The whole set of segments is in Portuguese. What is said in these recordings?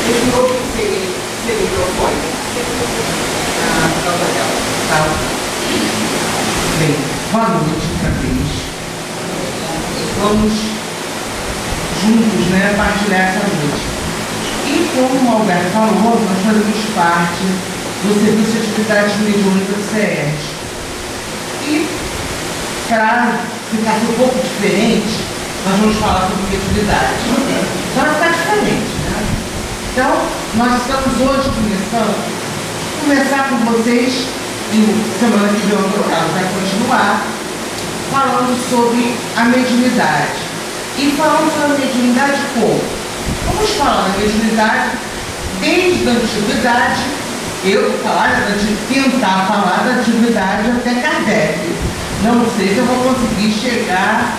Esse novo seu microfone. Tá. Bem, boa noite outra vez. Vamos juntos, né, partilhar essa noite. E como o Alberto falou, nós fazemos parte do Serviço de Atividades Mediúnicas do CERJ. E para ficar um pouco diferente, nós vamos falar sobre mediunidade. Então vai ficar diferente, né? Então, nós estamos hoje começar com vocês, e semana que vem o programa vai continuar, falando sobre a mediunidade. E falando sobre a mediunidade como? Vamos falar da mediunidade desde a antiguidade, tentar falar da antiguidade até Kardec. Não sei se eu vou conseguir chegar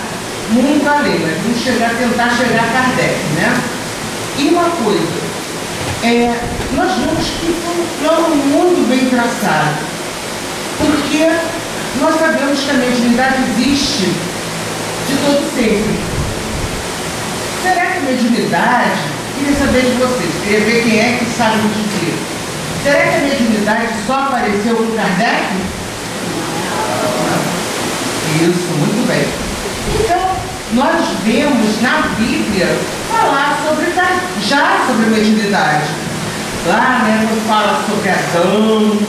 muito além, mas vamos tentar chegar a Kardec, né? E uma coisa, nós vemos que foi um plano muito bem traçado, porque nós sabemos que a mediunidade existe de todo sempre. Será que a mediunidade, queria saber de vocês, queria ver quem é que sabe me dizer, será que a mediunidade só apareceu com Kardec? Isso, muito bem. Então, nós vemos na Bíblia falar sobre a mediunidade. Lá, né, quando fala sobre Adão,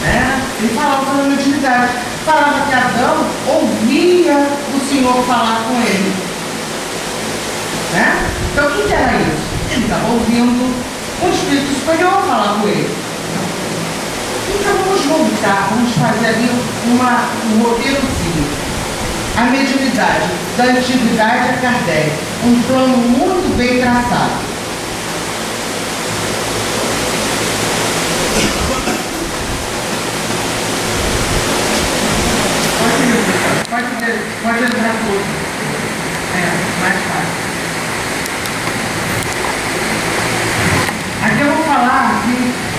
né, ele falava sobre a mediunidade. Falava que Adão ouvia o Senhor falar com ele. Né? Então, o que era isso? Ele estava ouvindo o Espírito Superior falar com ele. Então, vamos voltar, vamos fazer ali um roteirozinho. A mediunidade da antiguidade a Kardec, um plano muito bem traçado. Pode entrar tudo. Mais fácil. Aqui eu vou falar,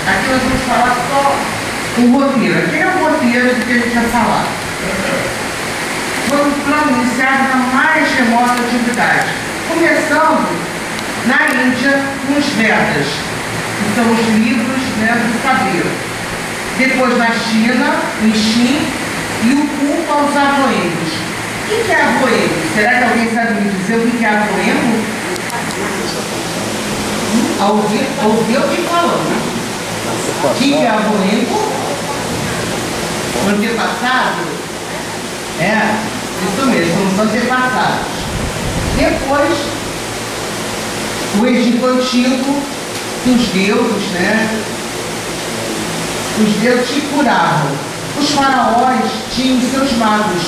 aqui nós vamos falar só um roteiro. Aqui é o roteiro do que a gente vai falar. Foi um plano iniciado na mais remota antiguidade, começando na Índia com os Vedas, que são os livros, né, do saber. Depois na China, o I Ching e o culto aos avoengos. O que é avoengo? Será que alguém sabe me dizer o que é avoengo? Ouviu alguém falando? O que é avoengo? O antepassado? Isso mesmo, são os antepassados. Depois, o Egito Antigo, os deuses, né? Os deuses que curavam. Os faraós tinham seus magos.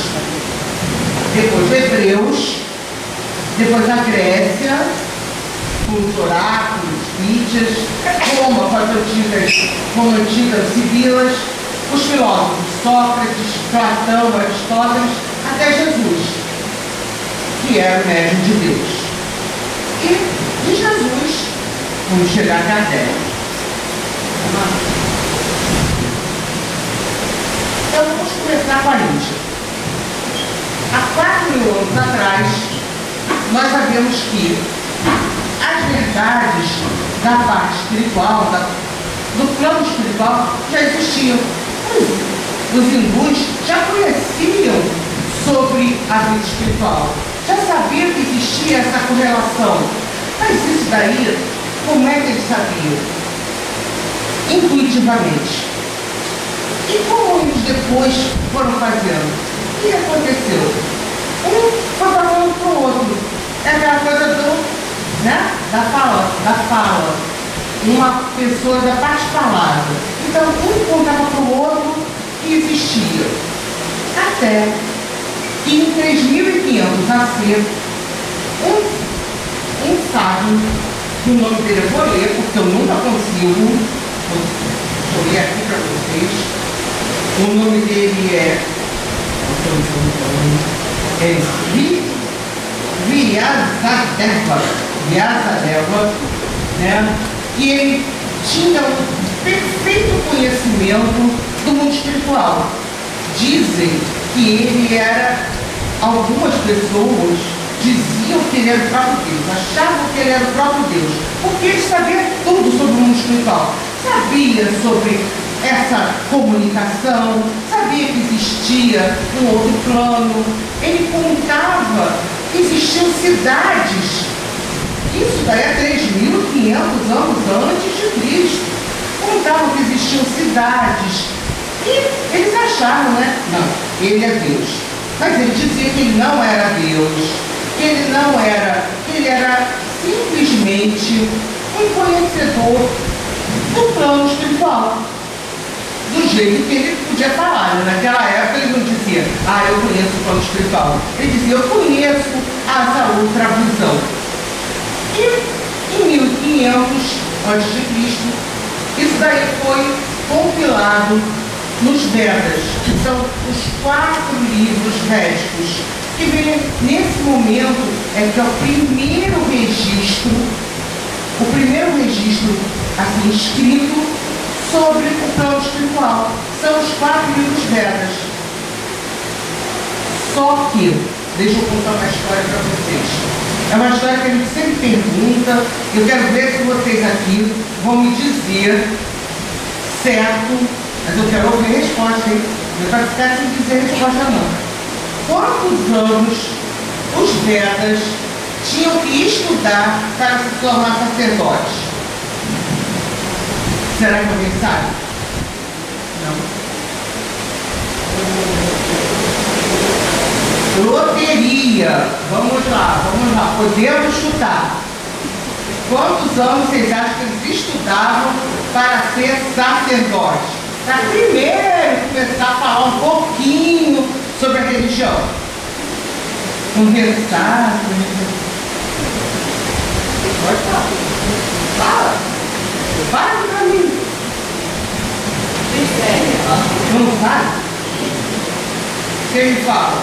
Depois, os hebreus. Depois, a Grécia, com os oráculos, mídias. Roma, com as antigas sibilas. Os filósofos, Sócrates, Platão, Aristóteles, até Jesus, que era o médium de Deus. E de Jesus, vamos chegar a Kardec. Então vamos começar com a Índia. Há 4.000 anos atrás, nós sabemos que as verdades da parte espiritual, do plano espiritual, já existiam. Os hindus já conheciam sobre a vida espiritual, já sabiam que existia essa correlação. Mas isso daí, como é que eles sabiam? Intuitivamente. E como eles depois foram fazendo? O que aconteceu? Um foi falando para o outro. É aquela coisa da fala. Uma pessoa da parte falada. Então, um contava para o outro que existia. Até que em 3.500 nasceu um sábio, que o nome dele eu vou ler, porque eu nunca consigo. Vou ler aqui para vocês. O nome dele é Vyasadeva, né? E ele tinha um perfeito conhecimento do mundo espiritual. Dizem que ele era, algumas pessoas diziam que ele era o próprio Deus, achavam que ele era o próprio Deus, porque ele sabia tudo sobre o mundo espiritual, sabia sobre essa comunicação, sabia que existia um outro plano, ele contava que existiam cidades, isso daí é 3.500 anos antes de Cristo, contavam que existiam cidades, e eles acharam, né? Não, ele é Deus. Mas ele dizia que ele não era Deus, que ele não era, que ele era simplesmente um conhecedor do plano espiritual. Do jeito que ele podia falar. Naquela época ele não dizia, eu conheço o plano espiritual. Ele dizia, eu conheço essa outra visão. E em 1500 a.C., isso daí foi compilado nos Vedas, que são os 4 livros védicos, que vem nesse momento é que é o primeiro registro assim escrito sobre o plano espiritual. São os 4 livros Vedas. Só que, deixa eu contar uma história para vocês. É uma história que a gente sempre pergunta. Eu quero ver se vocês aqui vão me dizer certo. Mas eu quero ouvir a resposta, hein? Não vai ficar sem dizer a resposta, não. Quantos anos os Vedas tinham que estudar para se tornar sacerdotes? Será que alguém sabe? Não. Loteria. Vamos lá. Podemos chutar. Quantos anos vocês acham que eles estudavam para ser sacerdotes? Para primeiro começar a falar um pouquinho sobre a religião. Conversar. Pode falar. Fala para mim. Não sabe? Quem me fala?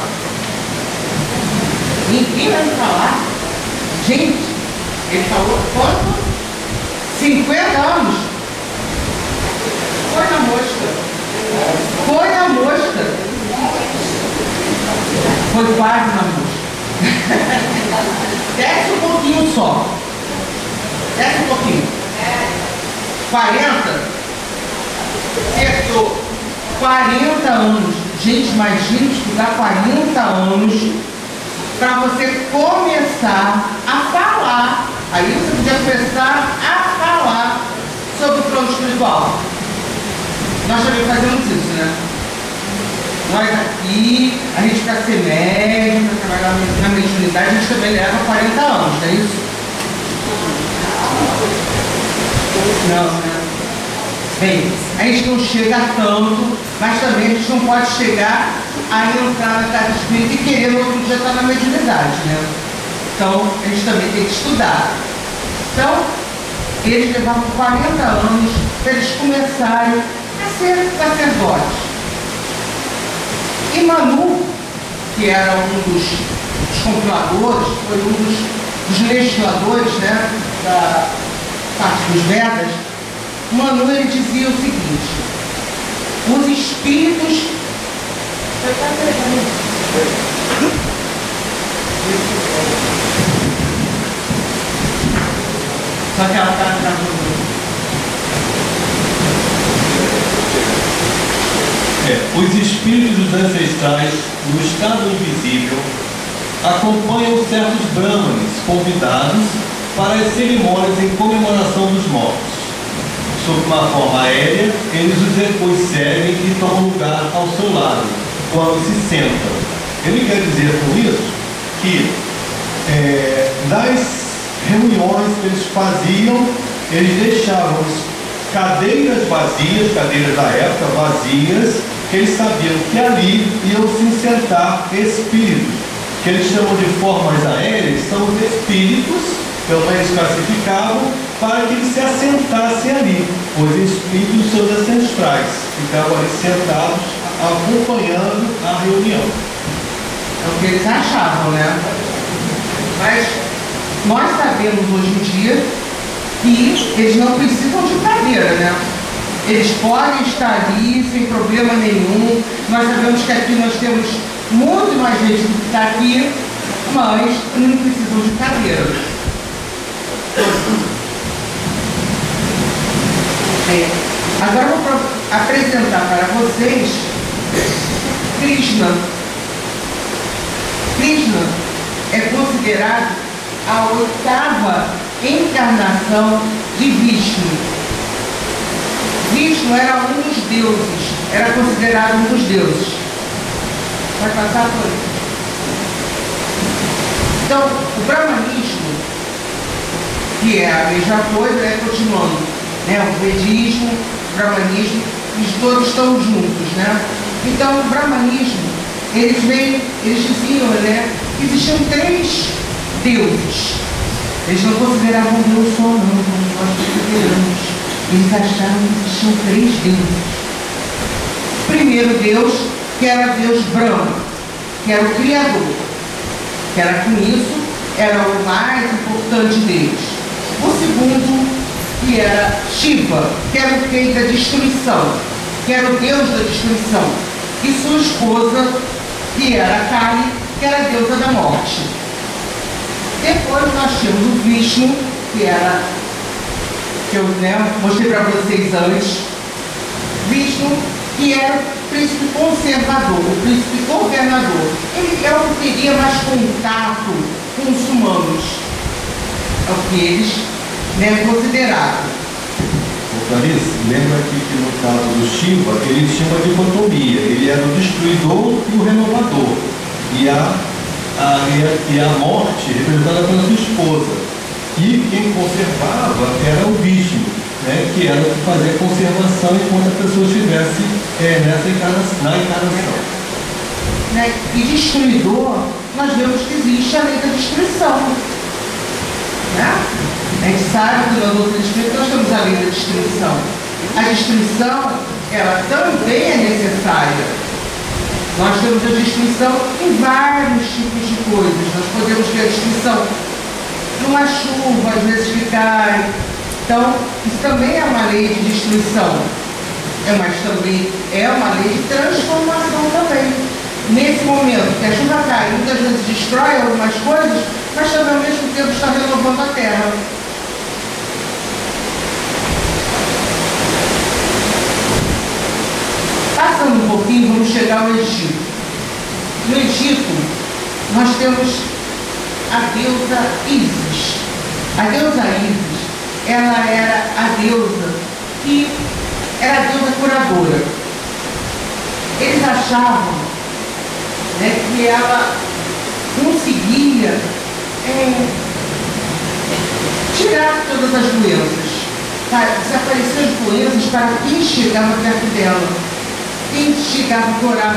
Ninguém vai me falar. Gente, ele falou quanto? 50 anos. Foi na mosca. Foi quase na mosca. Desce um pouquinho só. Desce um pouquinho. 40? Acertou. 40 anos. Gente, imagina estudar 40 anos para você começar a falar. Aí você podia começar a falar sobre o plano espiritual. Nós também fazemos isso, né? Nós aqui, a gente para ser médico, para trabalhar na mediunidade, a gente também leva 40 anos, não é isso? Não, né? Bem, a gente não chega a tanto, mas também a gente não pode chegar a entrar na casa espírita e querer no outro dia estar na mediunidade, né? Então, a gente também tem que estudar. Então, eles levavam 40 anos para eles começarem a ser sacerdotes. E Manu, que era um dos compiladores, foi um dos legisladores, né, da parte dos Vedas, Manu, ele dizia o seguinte: os espíritos... Só que ela está travando. Os espíritos dos ancestrais, no estado invisível, acompanham certos brahmanes convidados para as cerimônias em comemoração dos mortos. Sob uma forma aérea, eles os depois servem e tomam lugar ao seu lado, quando se sentam. Ele quer dizer com isso que nas reuniões que eles faziam, eles deixavam cadeiras vazias, cadeiras da época vazias, que eles sabiam que ali iam se sentar espíritos, que eles chamam de formas aéreas, são os espíritos, pelo menos classificavam, para que eles se assentassem ali, os espíritos seus ancestrais ficavam ali sentados, acompanhando a reunião. É o que eles achavam, né? Mas nós sabemos hoje em dia que eles não precisam de cadeira, né? Eles podem estar ali sem problema nenhum. Nós sabemos que aqui nós temos muito mais gente do que está aqui, mas não precisam de cadeira. Agora eu vou apresentar para vocês Krishna. Krishna é considerado a 8ª encarnação de Vishnu. Vishnu era um dos deuses, era considerado um dos deuses. Vai passar por aí. Então, o brahmanismo, que é a mesma coisa, continuando, o vedismo, o brahmanismo, eles todos estão juntos, Então, o brahmanismo, eles diziam, que existiam 3 deuses. Eles não consideravam Deus só, não, como nós consideramos. Eles achavam que existiam 3 deuses. O primeiro Deus, que era Deus Brahma, que era o Criador, que era com isso, era o mais importante deles. O segundo, que era Shiva, que era o rei da destruição, que era o Deus da destruição, e sua esposa, que era Kali, que era a deusa da morte. Depois nós temos o Vishnu, que eu mostrei para vocês antes. Vishnu, que era o príncipe conservador, o príncipe governador. Ele é o que teria mais contato com os humanos. É o que eles consideravam. Clarice, lembra aqui que no caso do Shiva, ele tinha uma dicotomia. Ele era o destruidor e o renovador. E a morte representada pela sua esposa. E quem conservava era o Vishnu, que era o que fazia a conservação enquanto a pessoa estivesse na encarnação. E destruidor, nós vemos que existe a lei da destruição. A gente sabe que na doutrina espírita nós temos a lei da destruição. A destruição, ela também é necessária. Nós temos a destruição em vários tipos de coisas. Nós podemos ter a destruição numa chuva, às vezes que cai. Então, isso também é uma lei de destruição. Mas também é uma lei de transformação também. Nesse momento que a chuva cai, muitas vezes destrói algumas coisas, mas também ao mesmo tempo está renovando a terra. Passando um pouquinho, vamos chegar ao Egito. No Egito, nós temos a deusa Ísis. A deusa Ísis, ela era a deusa que era a deusa curadora. Eles achavam que ela conseguia tirar todas as doenças, desaparecer as doenças para quem chegava perto dela, quem chegava a orar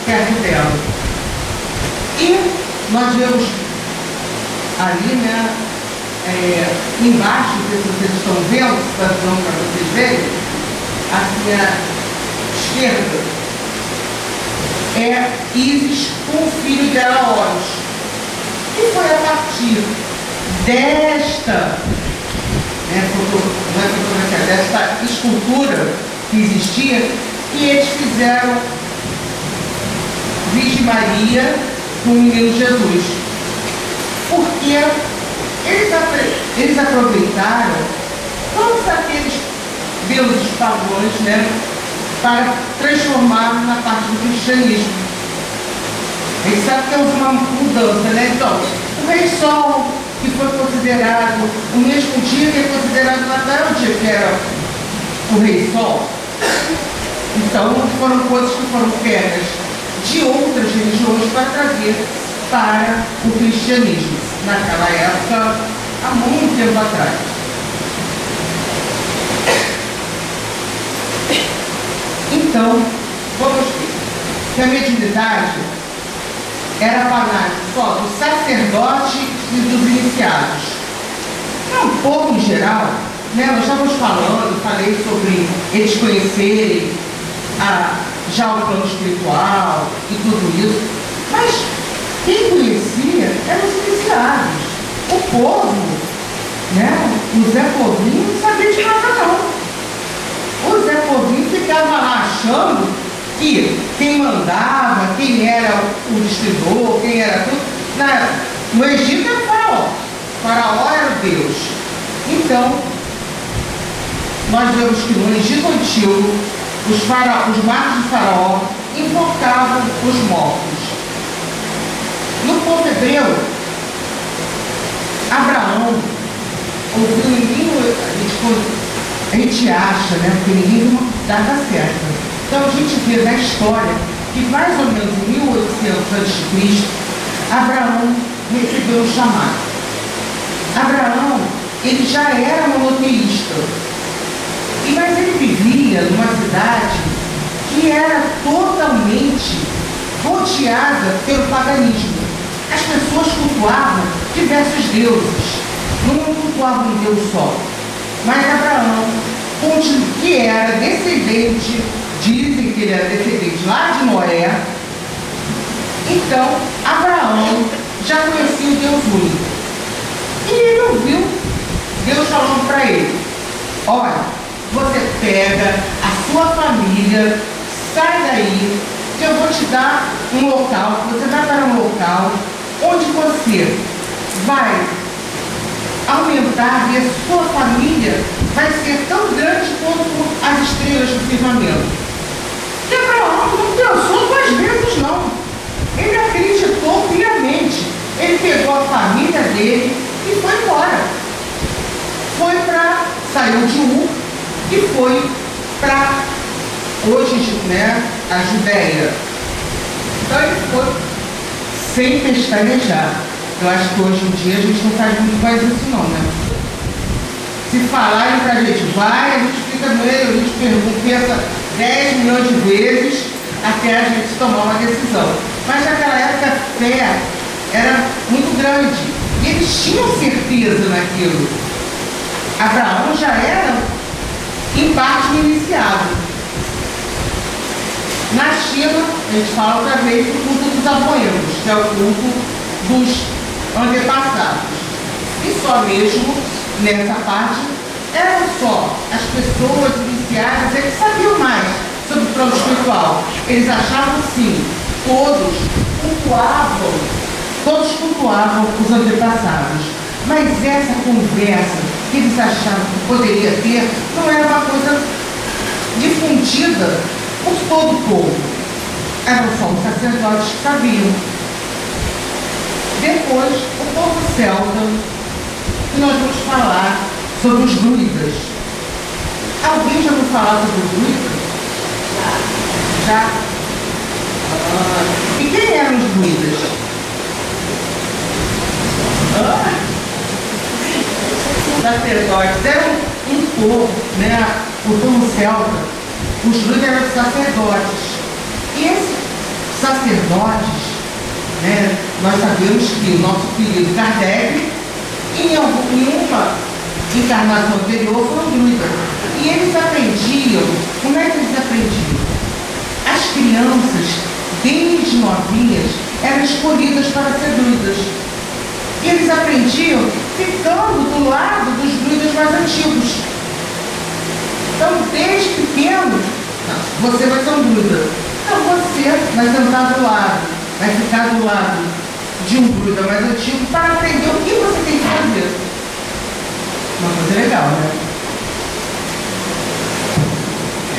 perto dela. E nós vemos ali, embaixo, não sei se vocês estão vendo, se está dando para vocês verem, assim à esquerda, é Ísis com o filho dela, Horus. E foi a partir desta escultura que existia que eles fizeram Virgem Maria com o menino Jesus. Porque eles aproveitaram todos aqueles deuses pagãos, para transformar na parte do cristianismo. A gente sabe que houve uma mudança, Então, o Rei Sol, que foi considerado o mesmo dia que é considerado Natal, o dia que era o Rei Sol. Então, foram coisas que foram pegas de outras religiões para trazer para o cristianismo, naquela época, há muito tempo atrás. Então, vamos ver que a mediunidade era banal só do sacerdote e dos iniciados. Um pouco em geral, nós estávamos falei sobre eles conhecerem já o plano espiritual e tudo isso, mas quem conhecia eram os iniciados. O povo, o Zé Povinho não sabia de nada não. O Zé Povinho ficava lá achando que quem mandava, quem era o destruidor, quem era tudo, No Egito era o faraó. O faraó era o Deus. Então, nós vemos que no Egito Antigo, os magos de faraó invocavam os mortos. No povo hebreu, Abraão ouviu ninguém, a gente acha, né, porque ninguém tem uma data certa. Então a gente vê na história que mais ou menos em 1800 a.C., Abraão recebeu um chamado. Abraão, ele já era monoteísta, mas ele vivia numa cidade que era totalmente rodeada pelo paganismo. As pessoas cultuavam diversos deuses, não cultuavam um Deus só. Mas Abraão, que era descendente, dizem que ele era descendente lá de Noé, então Abraão já conhecia o Deus único. E ele ouviu Deus falando para ele: olha, você pega a sua família, sai daí, que eu vou te dar um local, você vai para um local onde você vai aumentar e a sua família vai ser tão grande quanto as estrelas do firmamento. E Abraão não pensou duas vezes, não. Ele acreditou piamente. Ele pegou a família dele e foi embora. Saiu de Ur e foi para hoje, né, a Judéia. Então ele foi sem pestanejar. Eu acho que hoje em dia a gente não faz muito mais isso não, né? Se falarem pra gente vai, a gente fica no meio, a gente pergunta, pensa 10 milhões de vezes até a gente tomar uma decisão. Mas naquela época a fé era muito grande e eles tinham certeza naquilo. Abraão já era em parte iniciado. Na China, a gente fala outra vez do culto dos apoiantes, que é o culto dos antepassados. E só mesmo nessa parte eram só as pessoas iniciadas, eles sabiam mais sobre o plano espiritual. Eles achavam sim, todos cultuavam os antepassados. Mas essa conversa que eles achavam que poderia ter não era uma coisa difundida por todo o povo. Eram só os sacerdotes que sabiam. Depois, o povo celta, e nós vamos falar sobre os druidas. Alguém já ouviu falar sobre os druidas? Já? E quem eram os druidas? Sacerdotes. Eram um povo, né? O povo celta, os druidas eram sacerdotes. E esses sacerdotes, né, nós sabemos que o nosso querido Kardec, em uma encarnação anterior, foram druidas. E eles aprendiam, como é que eles aprendiam? As crianças, desde novinhas, eram escolhidas para ser druidas. E eles aprendiam ficando do lado dos druidas mais antigos. Então, desde pequeno, você vai ser um druida. Então, você vai sentar do lado, vai ficar do lado de um druida mais antigo para aprender o que você tem que fazer. Uma coisa legal, né?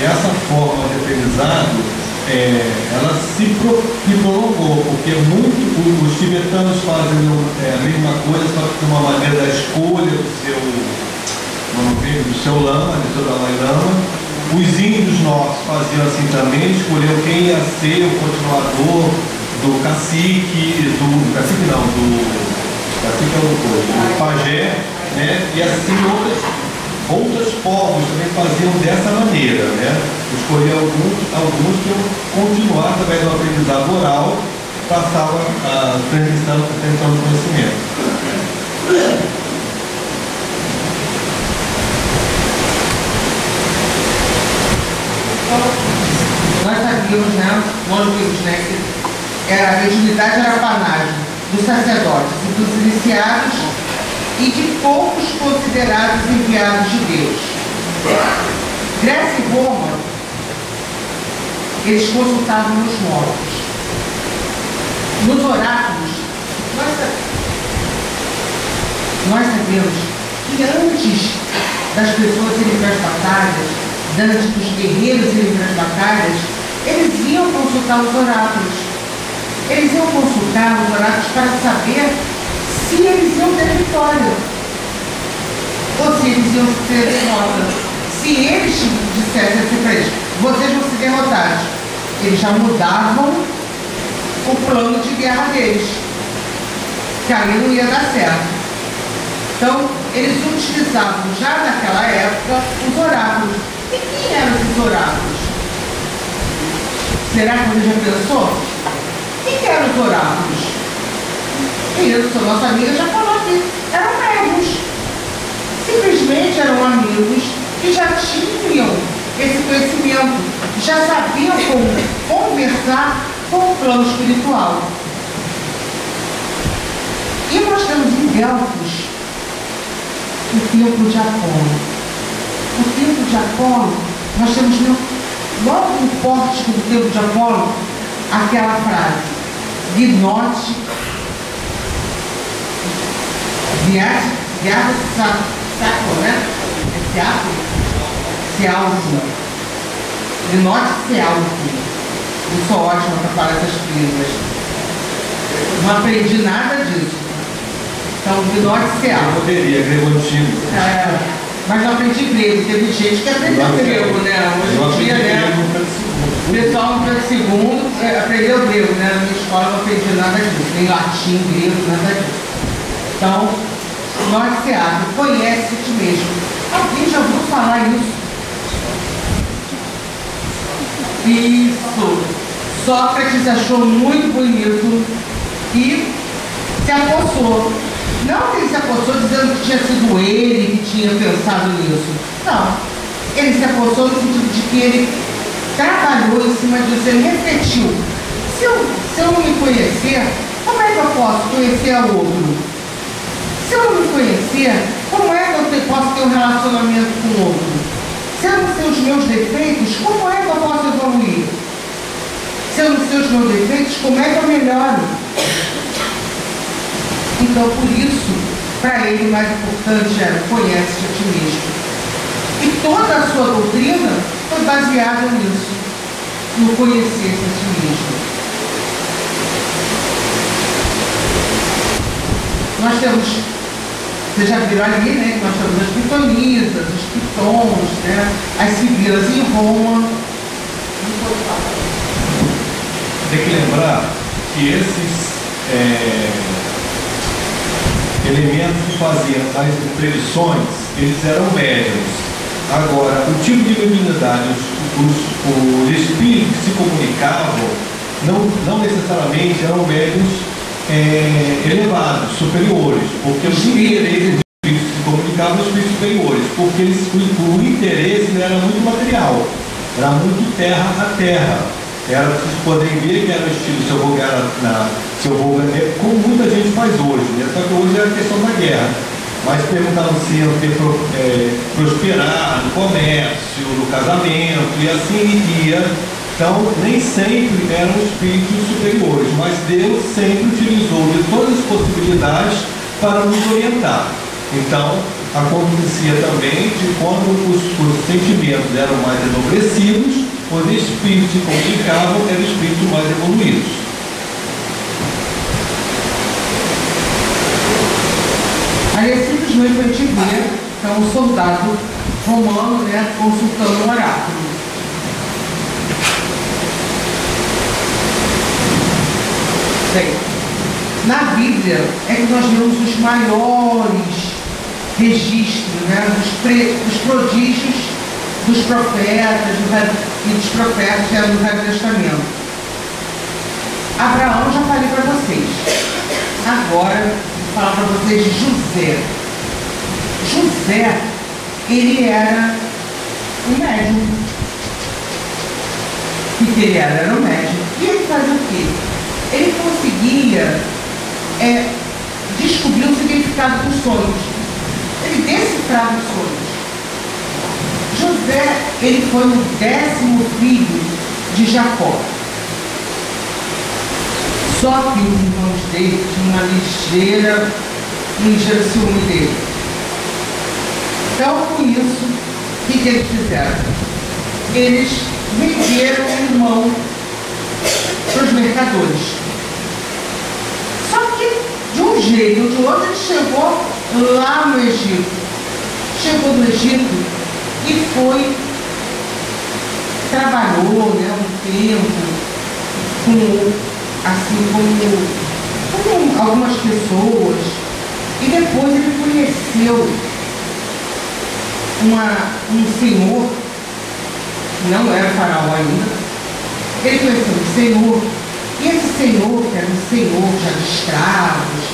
E essa forma de aprendizado, ela se prolongou, porque os tibetanos fazem a mesma coisa, só que de uma maneira da escolha do seu lama, do seu Dalai Lama. Os índios nossos faziam assim também, escolhiam quem ia ser o continuador do cacique, do pajé, né? E assim outros povos também faziam dessa maneira, né? Escolher alguns que iam continuar através do aprendizado oral, passavam a transmissão do conhecimento. Nós sabíamos, né? Nós vimos, né? Que a mediunidade era a panagem dos sacerdotes e dos iniciados e de poucos considerados enviados de Deus. Grécia e Roma, eles consultavam os mortos. Nos oráculos, nós sabemos que antes das pessoas irem para as batalhas, antes dos guerreiros irem para as batalhas, eles iam consultar os oráculos. Eles iam consultar os oráculos para saber se eles iam ter vitória ou se eles iam ter derrota. Se eles dissessem assim para eles, vocês vão ser derrotados, eles já mudavam o plano de guerra deles, que aí não ia dar certo. Então, eles utilizavam já naquela época os oráculos. E quem eram esses oráculos? Será que você já pensou? Quem eram os oráculos? Isso, nossa amiga já falou aqui. Eram médiuns. Simplesmente eram amigos que já tinham esse conhecimento, já sabiam como conversar com o plano espiritual. E nós temos em Delfos o templo de Apolo. O templo de Apolo, nós temos logo no pórtico do templo de Apolo aquela frase: Gnote, Saco, né? É Seaco? Sealco. Gnote Sealco. Eu sou ótima para falar essas línguas. Não aprendi nada disso. Então, Gnote Sealco. Eu poderia, grego antigo. Mas não aprendi grego. Teve gente que aprendeu grego, né? Hoje em dia, né? O pessoal no Pedro II aprendeu grego, né? Na minha escola eu não aprendi nada disso. Nem latim, grego, nada disso. Então, Gnote Sealco, conhece a ti mesmo. Alguém já ouviu falar isso? Isso. Sócrates achou muito bonito e se apossou. Não que ele se apossou dizendo que tinha sido ele que tinha pensado nisso. Não. Ele se apossou no sentido de que ele trabalhou em cima disso, ele refletiu. Se eu não me conhecer, como é que eu posso conhecer a outro? Se eu não me conhecer, como é que eu posso ter um relacionamento com o outro? Se eu não sei os meus defeitos, como é que eu posso evoluir? Se eu não sei os meus defeitos, como é que eu melhoro? Então, por isso, para ele, o mais importante era conhece-te a ti mesmo. E toda a sua doutrina foi baseada nisso, no conhecer-se a ti mesmo. Nós temos, vocês já viram ali, né, que nós temos as pitonisas, os pitons, né, as sibilas em Roma. Tem que lembrar que esses elementos que faziam as predições, eles eram médiuns. Agora, o tipo de mediunidade, os espíritos que se comunicavam, não necessariamente eram médiuns elevados, superiores, porque os interesses dos espíritos que se comunicavam eram espíritos superiores, porque o interesse não era muito material, era muito terra a terra. Era para vocês poderem ver que era o estilo se eu vou ganhar, como muita gente faz hoje, né? Só que hoje é a questão da guerra. Mas perguntavam se iam prosperar no comércio, no casamento, e assim ia. Então, nem sempre eram espíritos superiores, mas Deus sempre utilizou de todas as possibilidades para nos orientar. Então, acontecia também de quando os sentimentos eram mais enobrecidos, os espíritos que comunicavam eram espíritos mais evoluídos. Aí é simplesmente para a gente ver, então, um soldado romano, né, consultando um oráculo. Bem, na Bíblia é que nós vemos os maiores registros, né, dos prodígios dos profetas e dos profetas que eram do Velho Testamento. Abraão já falei para vocês. Agora, vou falar para vocês de José. José, ele era um médium. O que ele era? Era um médium. E ele fazia o quê? Ele conseguia descobrir o significado dos sonhos. Ele decifrava os sonhos. José, ele foi o 10º filho de Jacó. Só que os irmãos dele tinham uma ligeira não encher o ciúme dele. Então, com isso, o que eles fizeram? Eles venderam o irmão para os mercadores. Só que, de um jeito ou de outro, ele chegou lá no Egito. Chegou no Egito e foi, trabalhou, né, um tempo, com algumas pessoas, e depois ele conheceu um senhor, não era faraó ainda, ele conheceu um senhor, e esse senhor, que era um senhor já de escravos,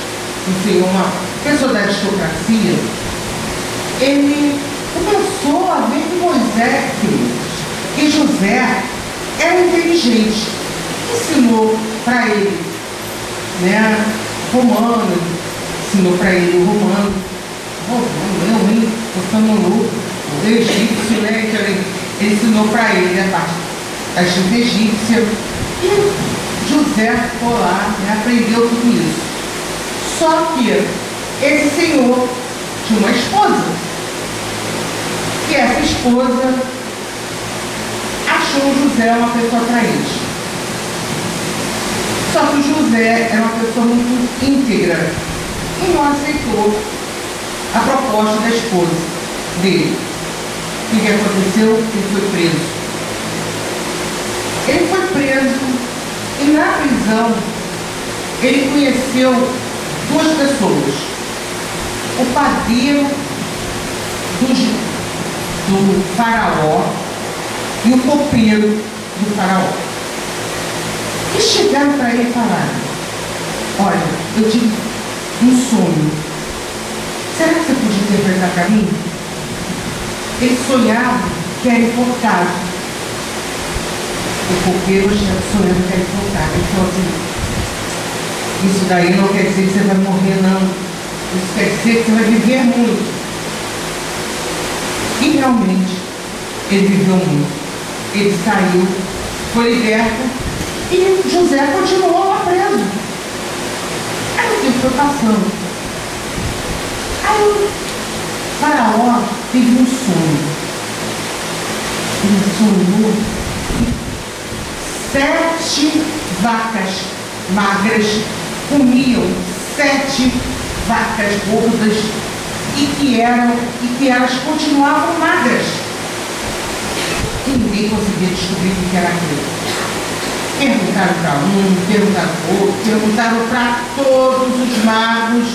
um senhor, uma pessoa da aristocracia, ele começou a ver que Moisés e José eram inteligentes. Ensinou para ele, né, romano, ensinou para ele o romano, estou ficando louco, o egípcio, né, que ele ensinou para ele a parte da escrita egípcia, e José foi lá e aprendeu tudo isso. Só que esse senhor tinha uma esposa, e essa esposa achou José uma pessoa atraente. Só que José era uma pessoa muito íntegra e não aceitou a proposta da esposa dele. O que aconteceu? Ele foi preso. Ele foi preso e na prisão ele conheceu duas pessoas. O padeiro do faraó e o copeiro do faraó. E chegaram para ele e falaram: olha, eu tive um sonho. Será que você podia interpretar para mim? Ele sonhava que era enforcado. O copeiro estava sonhando que era enforcado. Ele falou assim: isso daí não quer dizer que você vai morrer, não. Isso quer dizer que você vai viver muito. E realmente, ele viveu muito. Ele saiu, foi liberto. E José continuou lá preso. Aí o tempo foi passando. Aí o faraó teve um sonho. Ele sonhou que 7 vacas magras comiam 7 vacas gordas e que elas continuavam magras. E ninguém conseguia descobrir o que era aquilo. Perguntaram para um, perguntaram para outro, perguntaram para todos os magos,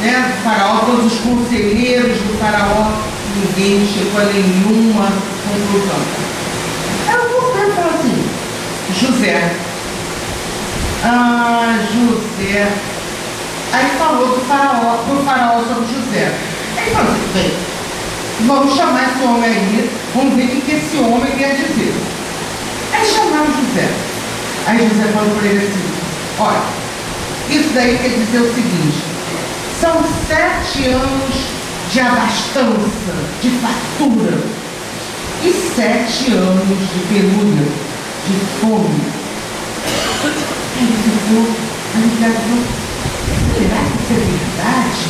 né, do faraó, todos os conselheiros do faraó, ninguém chegou a nenhuma conclusão. Aí o povo falou assim: José. José. Aí falou pro faraó sobre José. Aí falou assim: bem, vamos chamar esse homem aí, vamos ver o que esse homem quer dizer. Aí chamaram José. Aí José falou para ele assim: olha, isso daí quer dizer o seguinte: são 7 anos de abastança, de fartura, e 7 anos de penúria, de fome. Ele ficou aliviado. Será que isso é verdade?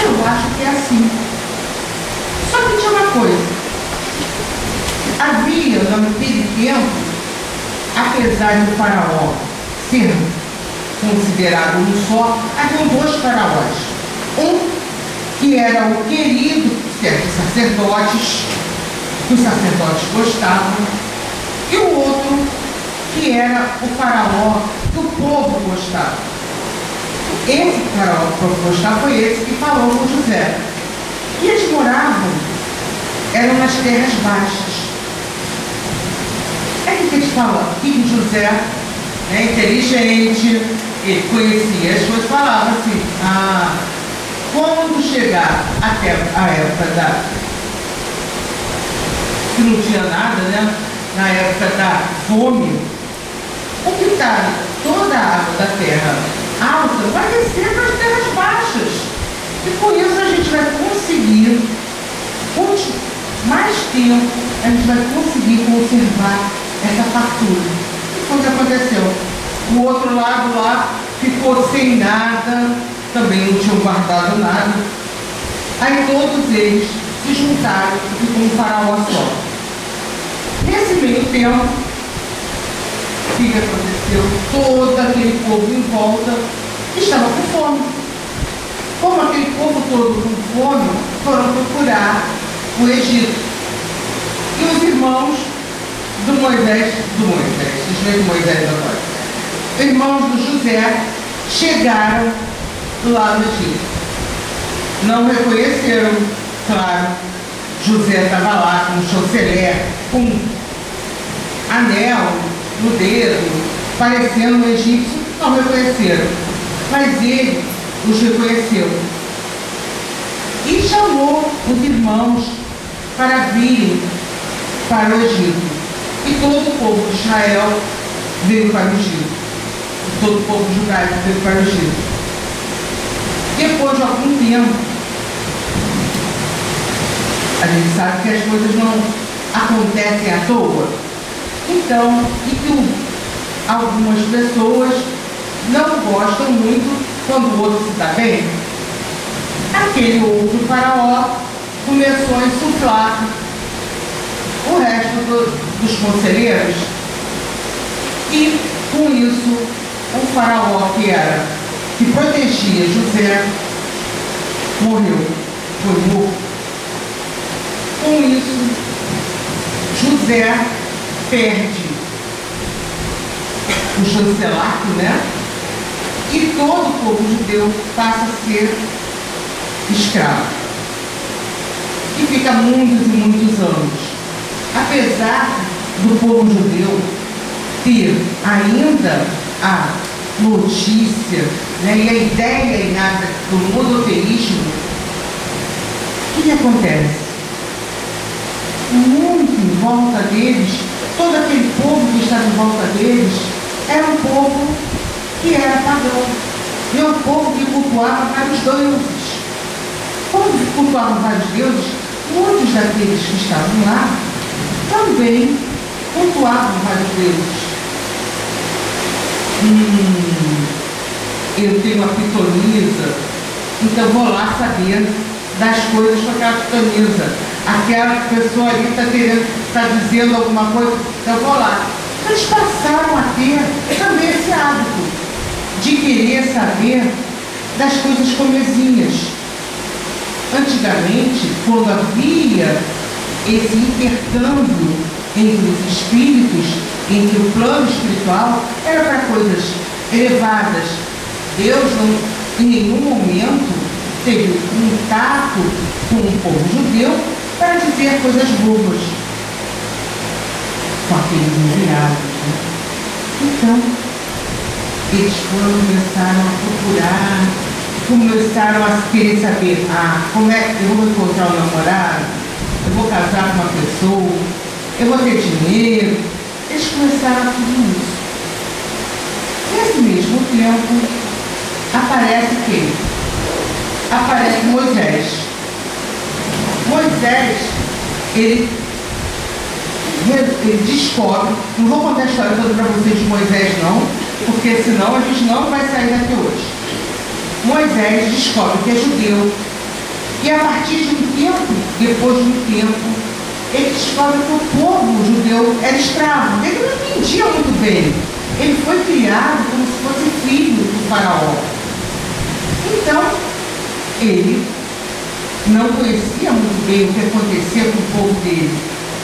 Eu acho que é assim. Só que tinha uma coisa. Havia, naquele tempo, apesar do faraó ser considerado um só, haviam 2 faraós. Um que era o querido dos sacerdotes, que os sacerdotes gostavam, e o outro que era o faraó que o povo gostava. Esse faraó que o povo gostava foi esse que falou com José. E eles eram nas terras baixas. É que eles falam que José é inteligente, ele conhecia as coisas, falava assim: quando chegar até a época que não tinha nada, né? Na época da fome, o que está toda a água da terra alta vai descer para as terras baixas. E com isso a gente vai conseguir, mais tempo, a gente vai conseguir conservar essa fartura. E foi o que aconteceu. O outro lado lá ficou sem nada, também não tinham guardado nada. Aí todos eles se juntaram e ficou um faraó só. Nesse meio tempo, o que aconteceu? Todo aquele povo em volta estava com fome. Como aquele povo todo com fome, foram procurar o Egito. E os irmãos do Moisés, deixa eu ver Moisés agora. Irmãos do José chegaram lá no Egito. Não reconheceram, claro. José estava lá com um chanceler, com um anel no dedo, parecendo um egípcio. Não reconheceram. Mas ele os reconheceu. E chamou os irmãos para virem para o Egito. E todo o povo de Israel veio para o Egito. E todo o povo judaico veio para o Egito. Depois de algum tempo, a gente sabe que as coisas não acontecem à toa. Então, e que algumas pessoas não gostam muito quando o outro se dá bem. Aquele outro faraó começou a insuflar o resto dos conselheiros. E com isso, o faraó que protegia José morreu, foi morto. Com isso, José perde o chancelato, né? E todo o povo judeu passa a ser escravo. E fica muitos e muitos anos. Apesar do povo judeu ter ainda a notícia, né, e a ideia innata do monoteísmo, o que acontece? Muito em volta deles, todo aquele povo que estava em volta deles, era um povo que era pagão. E um povo que cultuava vários deuses. Como cultuavam vários deuses, muitos daqueles que estavam lá também cultuavam vários deuses. Eu tenho uma pitonisa, então vou lá saber das coisas com aquela pitonisa. Aquela pessoa ali está dizendo alguma coisa, então eu vou lá. Eles passaram a ter também esse hábito de querer saber das coisas comezinhas. Antigamente, quando havia esse intercâmbio entre os espíritos, entre o plano espiritual, era para coisas elevadas. Deus não, em nenhum momento teve contato com o povo judeu para dizer coisas bobas com aqueles enviados, né? Então, eles começaram a procurar, começaram a querer saber, como é que eu vou encontrar um namorado, eu vou casar com uma pessoa, eu vou ter dinheiro. Eles começaram a tudo isso. Nesse mesmo tempo, aparece quem? Aparece Moisés. Moisés, ele descobre, não vou contar a história toda para vocês de Moisés não, porque senão a gente não vai sair daqui hoje. Moisés descobre que é judeu, e a partir de um tempo, depois de um tempo, ele descobre que o povo judeu era escravo. Ele não entendia muito bem. Ele foi criado como se fosse filho do faraó. Então, ele não conhecia muito bem o que acontecia com o povo dele.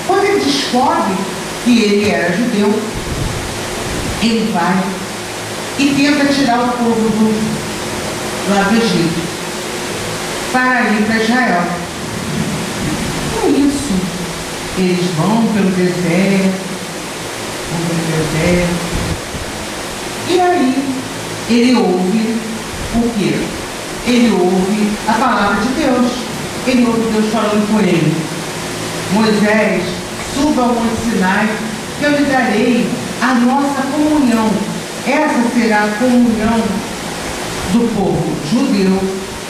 Quando ele descobre que ele era judeu, ele vai e tenta tirar o povo lá do Egito para ir para Israel. Com isso, eles vão pelo deserto, e aí ele ouve o quê? Ele ouve a palavra de Deus. Ele ouve Deus falando com ele: Moisés, suba ao Monte Sinai, que eu lhe darei a nossa comunhão. Essa será a comunhão do povo judeu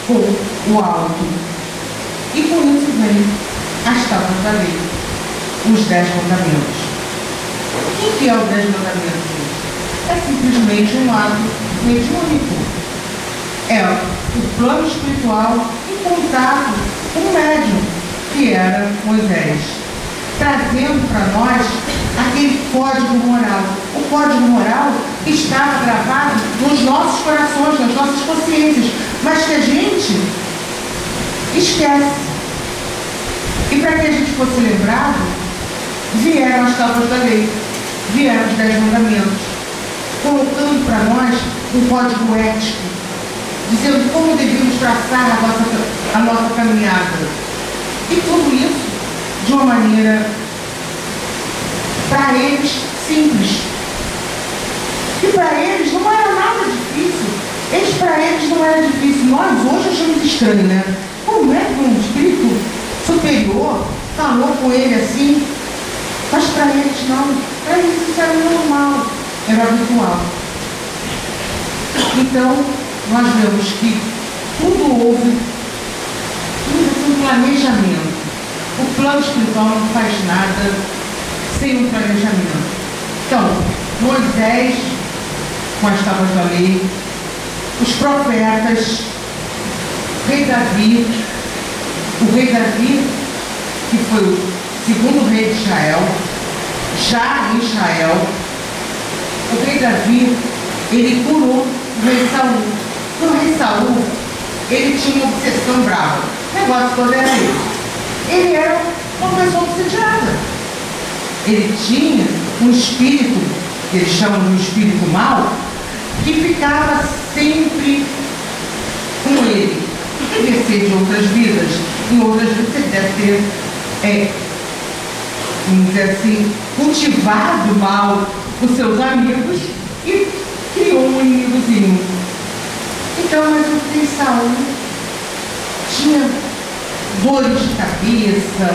com o alto. E com isso vem as tábuas da lei, os 10 mandamentos. O que é os 10 mandamentos? É simplesmente um ato mediúnico. É o plano espiritual em contato com o médium, que era Moisés, trazendo para nós aquele código moral. O código moral estava gravado nos nossos corações, nas nossas consciências, mas que a gente esquece. E para que a gente fosse lembrado, vieram as tábuas da lei, vieram os 10 mandamentos, colocando para nós um código ético, dizendo como devíamos traçar a nossa caminhada. E tudo isso de uma maneira, para eles, simples. E para eles não era nada difícil. Para eles não era difícil. Nós hoje achamos estranho, né? Como é que um espírito superior falou com ele assim? Mas para eles não. Para eles isso era normal, era habitual. Então, nós vemos que tudo houve um planejamento. O plano espiritual não faz nada sem um planejamento. Então, Moisés, com as tábuas da lei, os profetas, o rei Davi, que foi o segundo rei de Israel, já em Israel, o rei Davi, ele curou o rei Saul. O rei Saul, ele tinha uma obsessão brava. O negócio todo era isso. Ele era uma pessoa obsediada. Ele tinha um espírito, que eles chamam de um espírito mau, que ficava sempre com ele. Devia ser de outras vidas. Em outras vidas ele deve ter, vamos dizer assim, cultivado mal os seus amigos e criou um inimigozinho. Então, mas o rei Saul tinha dores de cabeça,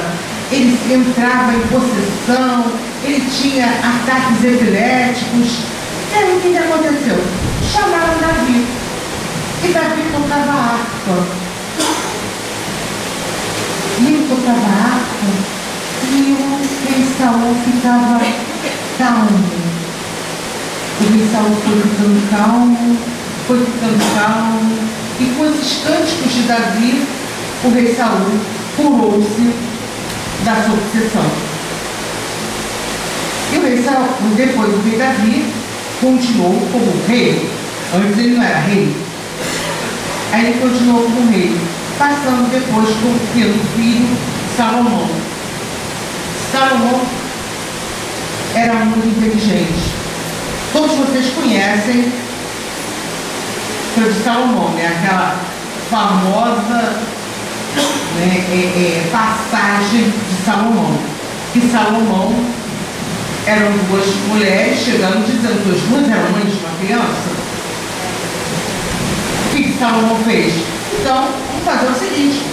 ele entrava em possessão, ele tinha ataques epiléticos. E aí o que aconteceu? Chamaram Davi. E Davi tocava harpa. E ele tocava harpa e o rei Saul ficava calmo. O rei Saul foi ficando calmo, e com esses cânticos de Davi, o rei Saul curou-se da sua obsessão. E o rei Saul, depois o rei Davi, continuou como rei. Antes ele não era rei. Aí ele continuou como rei, passando depois pelo filho Salomão. Salomão era muito inteligente. Todos vocês conhecem de Salomão, né? Aquela famosa passagem de Salomão. Que Salomão eram duas mulheres chegando dizendo que as duas eram mães de uma criança. O que Salomão fez? Então, vamos fazer o seguinte: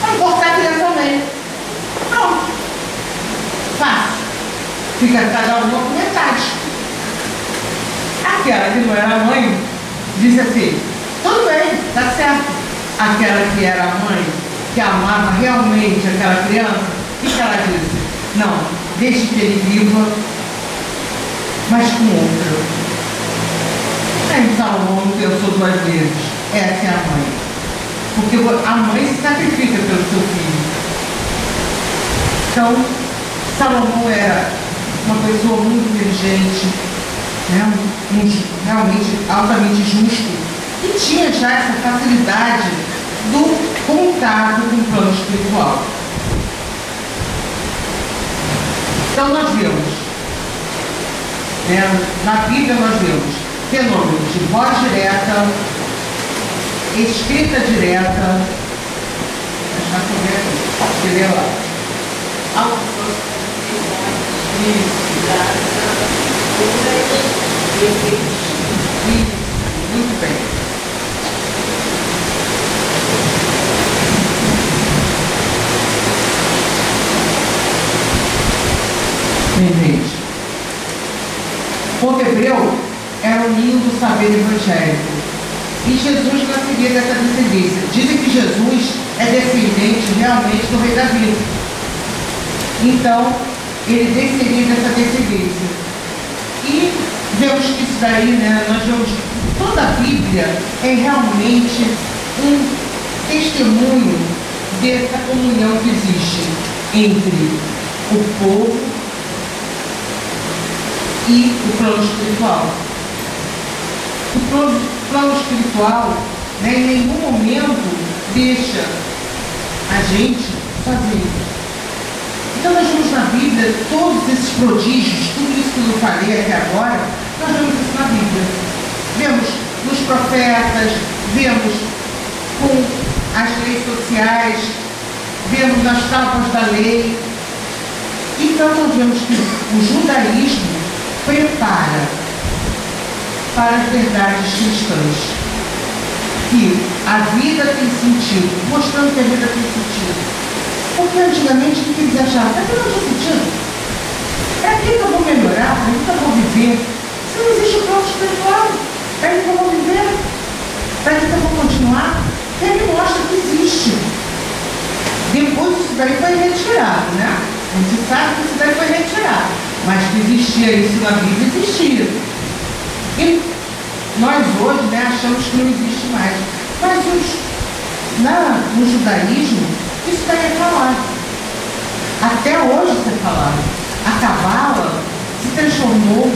vamos cortar a criança ao meio. Pronto. Fácil. Fica cada uma com metade. Aquela que não era mãe disse assim: tudo bem, tá certo. Aquela que era a mãe, que amava realmente aquela criança, o que ela disse? Não, deixe que ele viva, mas com outra. Aí Salomão não pensou duas vezes. Essa é a mãe. Porque a mãe se sacrifica pelo seu filho. Então, Salomão era uma pessoa muito inteligente, né? Realmente altamente justo, e tinha já essa facilidade do contato com o plano espiritual. Então nós vemos, né, na Bíblia nós vemos fenômenos de voz direta, escrita direta, deixa eu ver lá. Muito bem. Gente, o hebreu era o ninho do saber evangélico. E Jesus não seria dessa descendência. Dizem que Jesus é descendente realmente do rei Davi. Então, ele desceria dessa descendência. E vemos que isso daí, né, nós vemos que toda a Bíblia é realmente um testemunho dessa comunhão que existe entre o povo e o plano espiritual. O plano espiritual, né, em nenhum momento deixa a gente sozinho. Então nós vemos na Bíblia todos esses prodígios, tudo isso que eu falei até agora, nós vemos isso na Bíblia. Vemos nos profetas, vemos com as leis sociais, vemos nas tábuas da lei. Então nós vemos que o judaísmo prepara para as verdades cristãs, que a vida tem sentido, mostrando que a vida tem sentido. Porque antigamente o que eles achavam? Para que não tinha sentido? Para que eu vou melhorar? Para que eu vou viver? Se não existe o plano espiritual, para que eu vou viver? Para que eu vou continuar? Ele mostra que existe. Depois isso daí foi retirado, né? A gente sabe que isso daí foi retirado. Mas que existia isso na Bíblia, existia. E nós hoje, né, achamos que não existe mais. Mas no judaísmo, isso daí é falado. Até hoje isso é falado. A Cabala se transformou,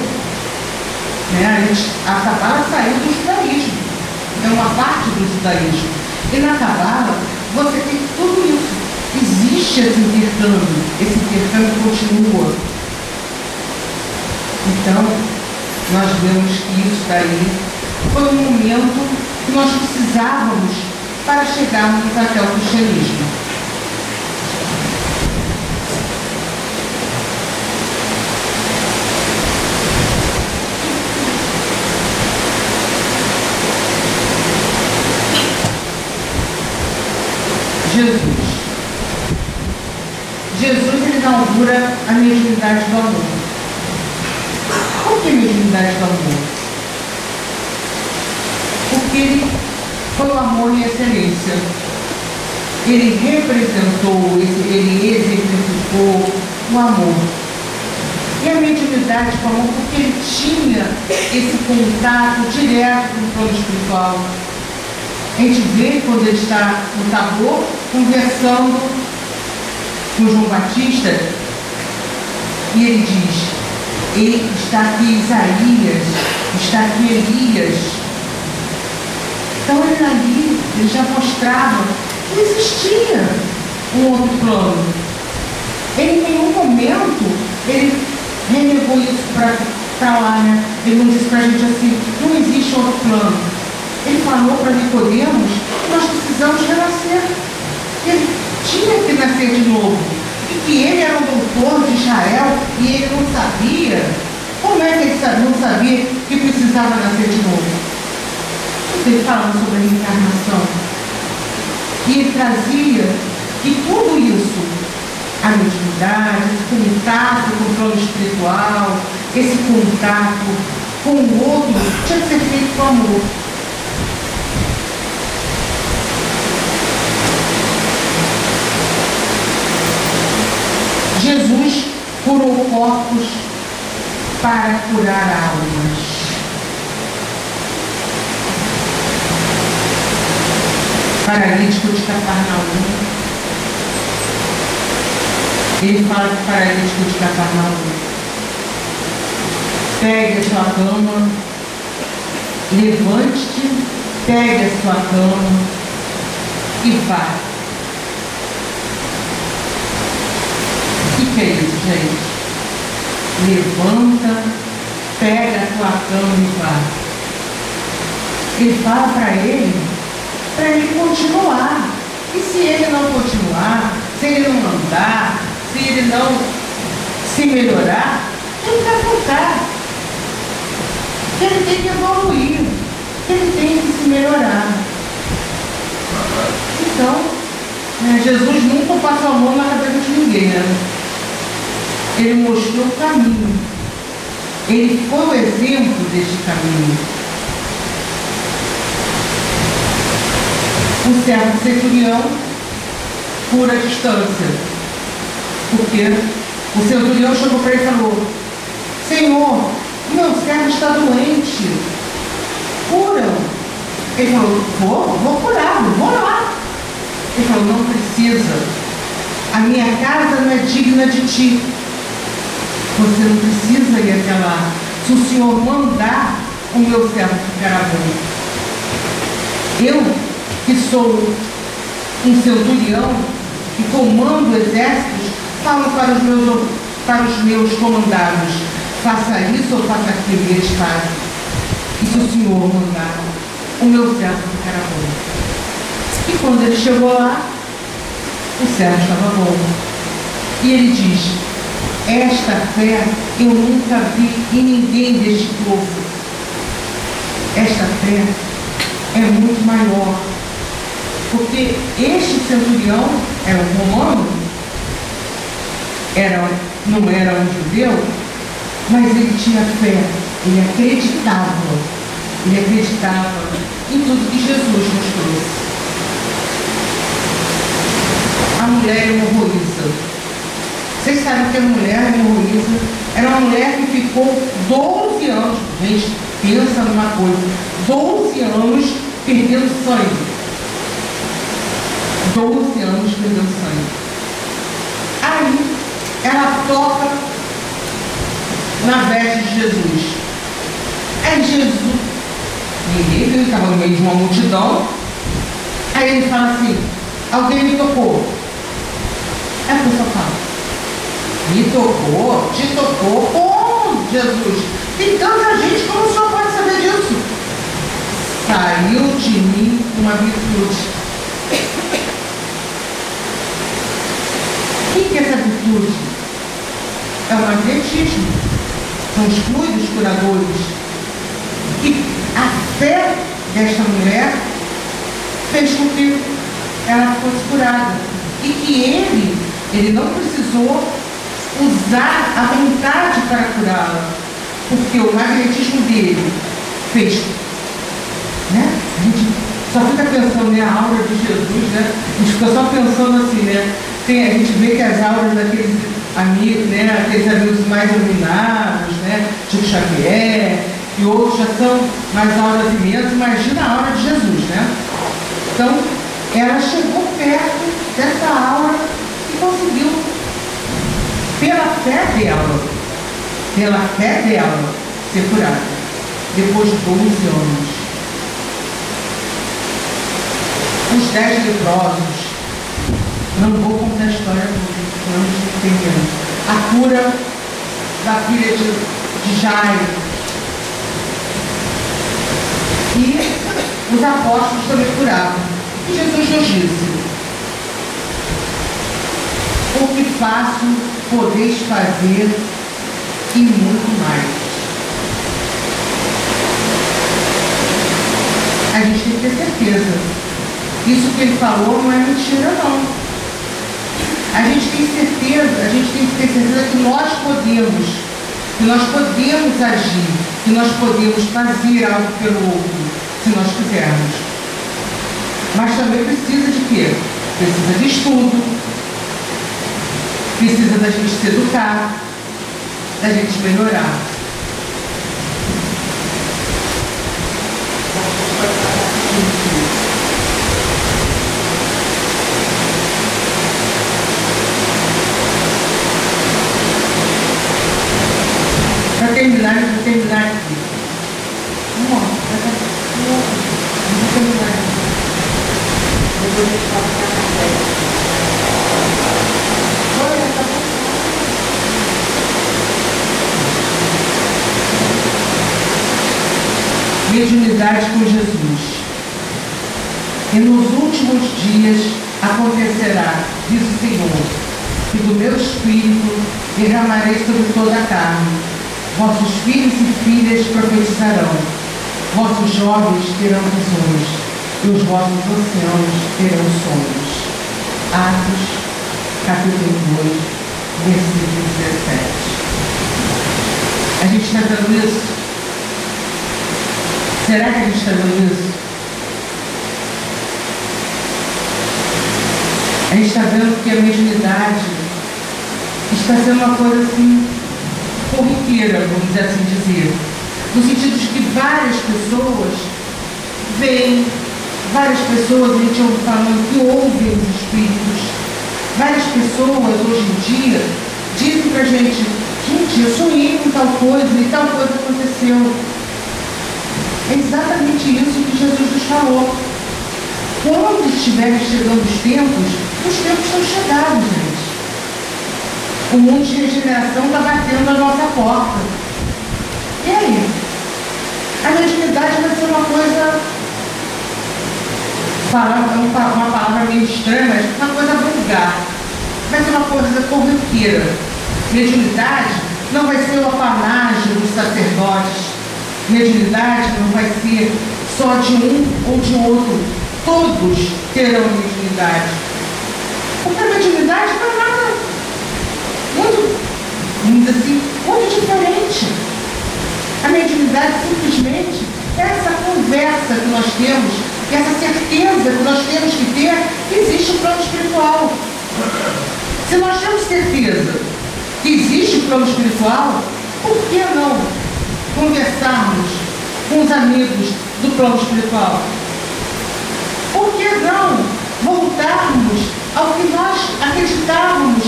né? A Cabala saiu do judaísmo. É uma parte do judaísmo. E na Cabala você tem tudo isso. Existe esse intercâmbio continua. Então, nós vemos que isso daí foi um momento que nós precisávamos para chegarmos até o cristianismo. Jesus ele inaugura a mediunidade do amor. Por que mediunidade do amor? Porque ele foi o amor em excelência. Ele representou, ele exemplificou o amor. E a mediunidade do amor porque ele tinha esse contato direto com o plano espiritual. A gente vê quando ele está no Tabor conversando com João Batista, e ele diz, está aqui Isaías, está aqui Elias. Então ele ali, ele já mostrava que existia um outro plano. Ele em nenhum momento, ele renegou isso para lá, né? Ele não disse para a gente assim, não existe outro plano. Ele falou para Nicodemos que nós precisamos renascer. Ele tinha que nascer de novo. E que ele era um doutor de Israel e ele não sabia. Como é que ele não sabia que precisava nascer de novo? Ele falava sobre a reencarnação. E ele trazia que tudo isso, a mediunidade, esse contato com o plano espiritual, esse contato com o outro, tinha que ser feito com amor. Jesus curou corpos para curar almas. Paralítico de Cafarnaum. Ele fala para o paralítico de Cafarnaum: pegue a sua cama, levante-te, pegue a sua cama e vá. O que é isso, gente? Levanta, pega a sua cama e vá. Ele fala para ele continuar. E se ele não continuar, se ele não andar, se ele não se melhorar, ele vai voltar. Ele tem que evoluir, ele tem que se melhorar. Então, Jesus nunca passou a mão na cabeça de ninguém, né? Ele mostrou o caminho. Ele foi o exemplo deste caminho. O servo centurião cura a distância. Porque o centurião chegou para ele e falou: Senhor, meu servo está doente. Cura-o. Ele falou, vou curar, vou lá. Ele falou, não precisa. A minha casa não é digna de ti. Você não precisa ir até lá. Se o Senhor mandar, o meu servo ficará bom. Eu, que sou um centurião, que comando exércitos, falo para os meus comandados, faça isso ou faça aquilo, e eles fazem. E se o Senhor mandar, o meu servo ficará bom. E quando ele chegou lá, o servo estava bom. E ele diz, esta fé eu nunca vi em ninguém deste povo. Esta fé é muito maior. Porque este centurião era um romano, não era um judeu, mas ele tinha fé, ele acreditava em tudo que Jesus nos trouxe. A mulher hemorroísa. Vocês sabem que a mulher hemorroísa era uma mulher que ficou 12 anos, gente, pensa numa coisa, 12 anos perdendo sangue. 12 anos perdendo sangue. Aí, ela toca na veste de Jesus. Aí Jesus, ninguém viu, estava no meio de uma multidão. Aí ele fala assim, alguém me tocou. Aí a pessoa fala, me tocou? Te tocou? Como, Jesus? Tem tanta gente, como o senhor pode saber disso? Saiu de mim uma virtude. O que é essa virtude? É o magnetismo. São os fluidos curadores. E a fé desta mulher fez com que ela fosse curada. E que ele não precisou usar a vontade para curá-la, porque o magnetismo dele fez, né? A gente só fica pensando, né, a aura de Jesus, né? A gente fica só pensando assim, né? A gente vê que as auras daqueles amigos, né, aqueles amigos mais iluminados, né, Chico Xavier, e outros já são mais auras imensas, imagina a aura de Jesus, né? Então, ela chegou perto dessa aura e conseguiu, pela fé dela, ser curada, depois de 12 anos. Os 10 leprosos, não vou contar a história toda, não entendendo. A cura da filha de Jairo. E os apóstolos também curavam. E Jesus nos disse, o que faço podeis fazer e muito mais. A gente tem que ter certeza. Isso que ele falou não é mentira, não. A gente tem que ter certeza que nós podemos agir, que nós podemos fazer algo pelo outro, se nós quisermos. Mas também precisa de quê? Precisa de estudo, precisa da gente se educar, da gente melhorar. Para terminar, eu vou terminar aqui. Vou terminar aqui. Eu vou deixar para a mediunidade com Jesus. E nos últimos dias acontecerá, diz o Senhor, que do meu Espírito derramarei sobre toda a carne. Vossos filhos e filhas profetizarão, vossos jovens terão visões, e os vossos anciãos terão sonhos. Atos, capítulo 2, versículo 17. A gente está vendo isso? Será que a gente está vendo isso? A gente está vendo que a mediunidade está sendo uma coisa assim, corriqueira, vamos assim dizer. No sentido de que várias pessoas veem, várias pessoas, a gente ouve falando que ouvem os espíritos. Várias pessoas hoje em dia dizem pra gente, eu sonhei com tal coisa e tal coisa aconteceu. É exatamente isso que Jesus nos falou. Quando estiverem chegando os tempos estão chegados, gente. O mundo de regeneração está batendo a nossa porta. E aí? A mediunidade vai ser uma coisa, uma palavra meio estranha, mas uma coisa vulgar. Vai ser uma coisa corriqueira. Mediunidade não vai ser o apanágio dos sacerdotes. Mediunidade não vai ser só de um ou de outro. Todos terão mediunidade. Porque a mediunidade não é nada muito diferente. A mediunidade simplesmente é essa conversa que nós temos, essa certeza que nós temos que ter que existe o plano espiritual. Se nós temos certeza que existe o plano espiritual, por que não conversarmos com os amigos do plano espiritual? Por que não voltarmos ao que nós acreditávamos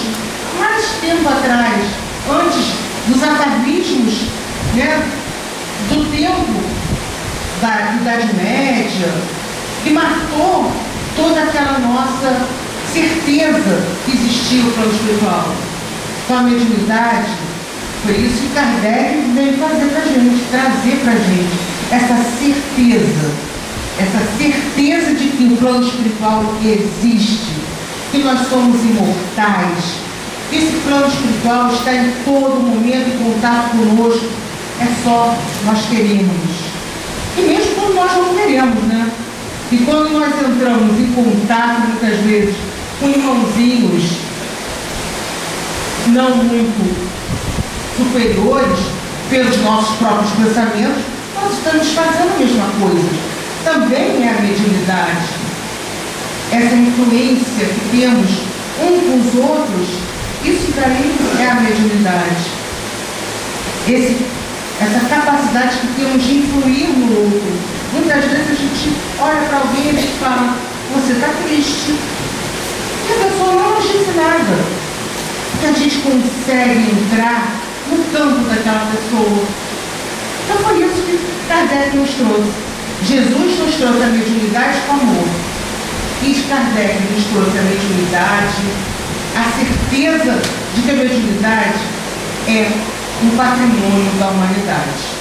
mais tempo atrás, antes dos atavismos, do tempo da Idade Média, que marcou toda aquela nossa certeza que existia o plano espiritual? Com a mediunidade, foi isso que Kardec veio fazer para a gente, trazer para a gente essa certeza de que o plano espiritual existe, que nós somos imortais. Esse plano espiritual está em todo momento em contato conosco, é só nós queremos. E mesmo quando nós não queremos, E quando nós entramos em contato, muitas vezes, com irmãozinhos não muito superiores, pelos nossos próprios pensamentos, nós estamos fazendo a mesma coisa. Também é a mediunidade. Essa influência que temos uns com os outros, isso daí é a mediunidade. Essa capacidade que temos de influir no outro. Muitas vezes a gente olha para alguém e a gente fala, você está triste. E a pessoa não nos disse nada. Que a gente consegue entrar no campo daquela pessoa. Então foi isso que Kardec nos trouxe. Jesus nos trouxe a mediunidade com amor. E Kardec nos trouxe a mediunidade, a certeza de que a mediunidade é um patrimônio da humanidade.